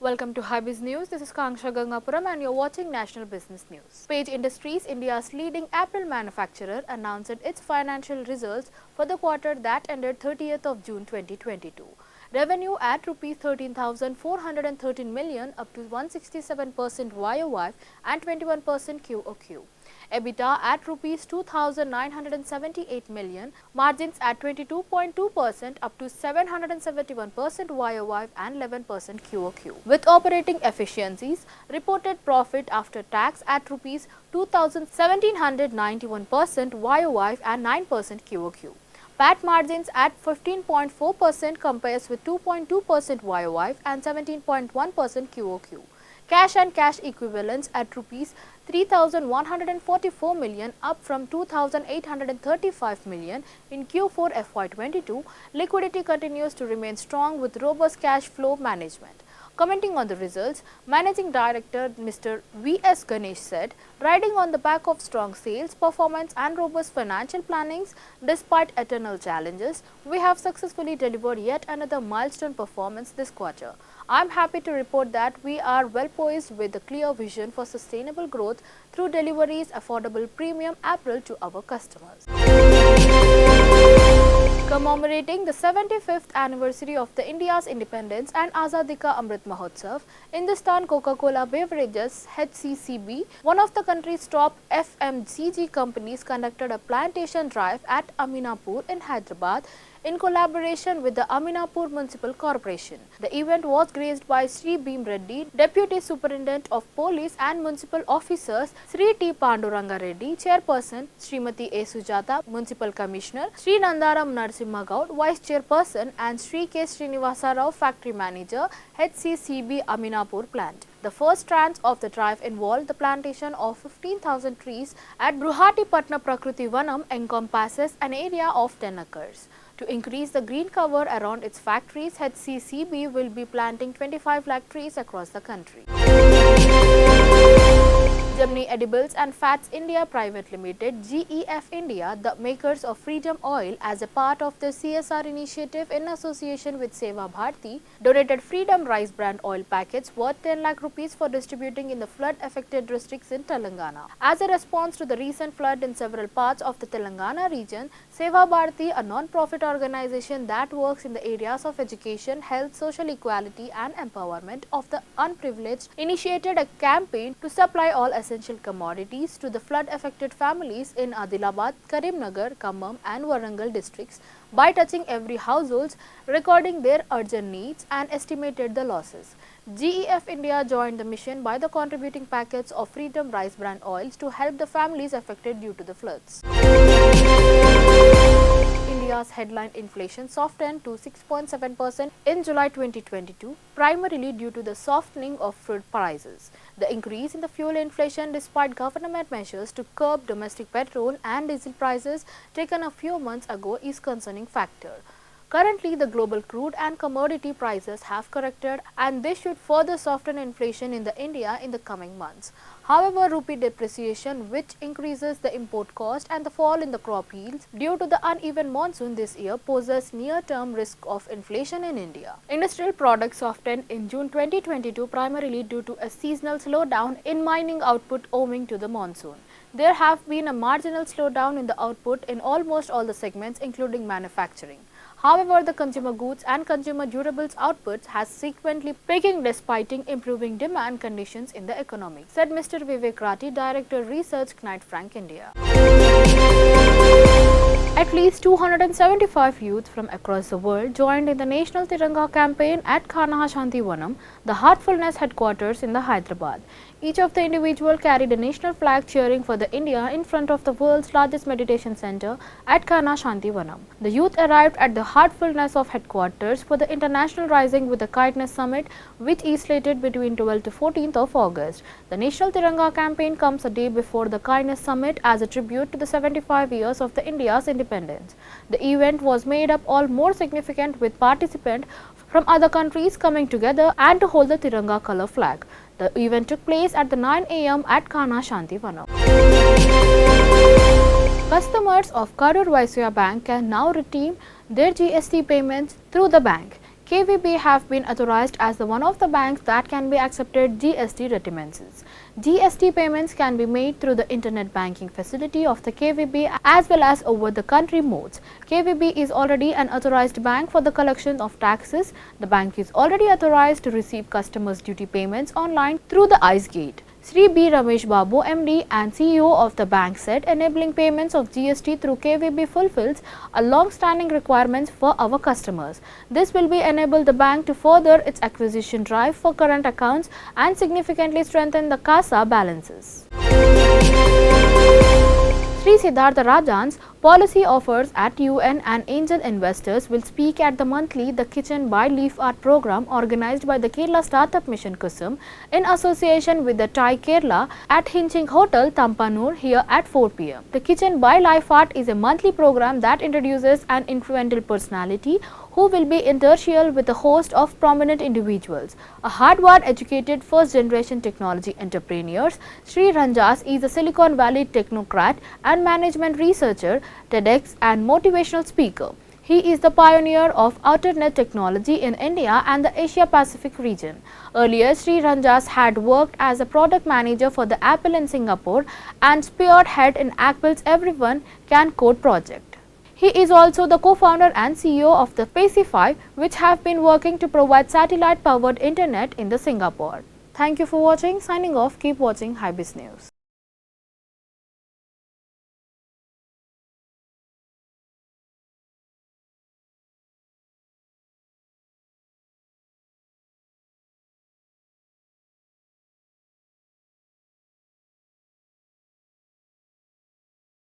Welcome to HYBIZ News. This is Kanksha Gangapuram and you're watching National Business News. Page Industries, India's leading apparel manufacturer, announced its financial results for the quarter that ended 30th of June 2022. Revenue at Rs 13,413 million, up to 167% YOY and 21% QOQ. EBITDA at Rs 2,978 million, margins at 22.2%, up to 771% YOY and 11% QOQ. With operating efficiencies, reported profit after tax at Rs 2,1791% YOY and 9% QOQ. PAT margins at 15.4% compares with 2.2% YOY and 17.1% QOQ. Cash and cash equivalents at Rs 3,144 million, up from 2,835 million in Q4 FY22. Liquidity continues to remain strong with robust cash flow management. Commenting on the results, Managing Director Mr. V.S. Ganesh said, riding on the back of strong sales performance and robust financial plannings, despite eternal challenges, we have successfully delivered yet another milestone performance this quarter. I am happy to report that we are well poised with a clear vision for sustainable growth through deliveries affordable premium apparel to our customers. Commemorating the 75th anniversary of the India's independence and Azadi ka Amrit Mahotsav, Hindustan Coca-Cola Beverages HCCB, one of the country's top FMCG companies, conducted a plantation drive at Ameenpur in Hyderabad in collaboration with the Ameenpur Municipal Corporation. The event was graced by Sri Bhim Reddy, Deputy Superintendent of Police and Municipal Officers, Sri T. Panduranga Reddy, Chairperson, Srimati A. Sujata, Municipal Commissioner, Sri Nandaram Narsimha Gaud, Vice Chairperson, and Sri K. Srinivasa Rao, Factory Manager, HCCB Ameenpur Plant. The first tranche of the drive involved the plantation of 15,000 trees at Bruhatipatna Prakriti Vanam, encompasses an area of 10 acres. To increase the green cover around its factories, HCCB will be planting 25 lakh trees across the country. Gemini Edibles and Fats India Private Limited (GEF India), the makers of Freedom Oil, as a part of the CSR initiative in association with Seva Bharati, donated Freedom Rice Brand Oil packets worth 10 lakh rupees for distributing in the flood-affected districts in Telangana. As a response to the recent flood in several parts of the Telangana region, Seva Bharati, a non-profit organization that works in the areas of education, health, social equality and empowerment of the unprivileged, initiated a campaign to supply all essential commodities to the flood-affected families in Adilabad, Karimnagar, Khammam and Warangal districts by touching every household, recording their urgent needs and estimated the losses. GEF India joined the mission by the contributing packets of Freedom Rice Brand Oils to help the families affected due to the floods. India's headline inflation softened to 6.7% in July 2022, primarily due to the softening of food prices. The increase in the fuel inflation, despite government measures to curb domestic petrol and diesel prices taken a few months ago, is a concerning factor. Currently, the global crude and commodity prices have corrected, and this should further soften inflation in India in the coming months. However, rupee depreciation, which increases the import cost, and the fall in the crop yields due to the uneven monsoon this year, poses near-term risk of inflation in India. Industrial products softened in June 2022 primarily due to a seasonal slowdown in mining output owing to the monsoon. There have been a marginal slowdown in the output in almost all the segments, including manufacturing. However, the consumer goods and consumer durables outputs has sequentially peaking despite improving demand conditions in the economy, said Mr. Vivek, Rathi, Director Research, Knight Frank India. At least 275 youth from across the world joined in the National Tiranga campaign at Khana Shanti Vanam, the Heartfulness headquarters in the Hyderabad. Each of the individual carried a national flag cheering for the India in front of the world's largest meditation center at Khana Shanti Vanam. The youth arrived at the Heartfulness of headquarters for the International Rising with the Kindness Summit, which is slated between 12th to 14th of August. The National Tiranga campaign comes a day before the Kindness Summit as a tribute to the 75 years of the India's independence. The event was made up all more significant with participants from other countries coming together and to hold the Tiranga color flag. The event took place at the 9 a.m. at Khana Shanti Vanam. Customers of Karur Vysya Bank can now redeem their GST payments through the bank. KVB have been authorized as one of the banks that can be accepted GST remittances. GST payments can be made through the internet banking facility of the KVB as well as over the country modes. KVB is already an authorized bank for the collection of taxes. The bank is already authorized to receive customers' duty payments online through the ICE gate. Sri B. Ramesh Babu, MD and CEO of the bank said enabling payments of GST through KVB fulfills a long-standing requirements for our customers. This will be enable the bank to further its acquisition drive for current accounts and significantly strengthen the CASA balances. Sri Siddhartha Rajan's policy offers at UN and angel investors will speak at the monthly The Kitchen by Lifeart program organized by the Kerala Startup Mission KSUM in association with the Thai Kerala at Hinching Hotel, Tampanur here at 4 p.m. The Kitchen by Lifeart is a monthly program that introduces an influential personality who will be interracial with a host of prominent individuals. A Harvard-educated first-generation technology entrepreneur, Sri Ranjas is a Silicon Valley technocrat and management researcher, TEDx and motivational speaker. He is the pioneer of alternate technology in India and the Asia-Pacific region. Earlier, Sri Ranjas had worked as a product manager for the Apple in Singapore and spearhead in Apple's Everyone Can Code project. He is also the co-founder and CEO of the Pacify, which have been working to provide satellite-powered internet in the Singapore. Thank you for watching. Signing off. Keep watching HYBIZ News.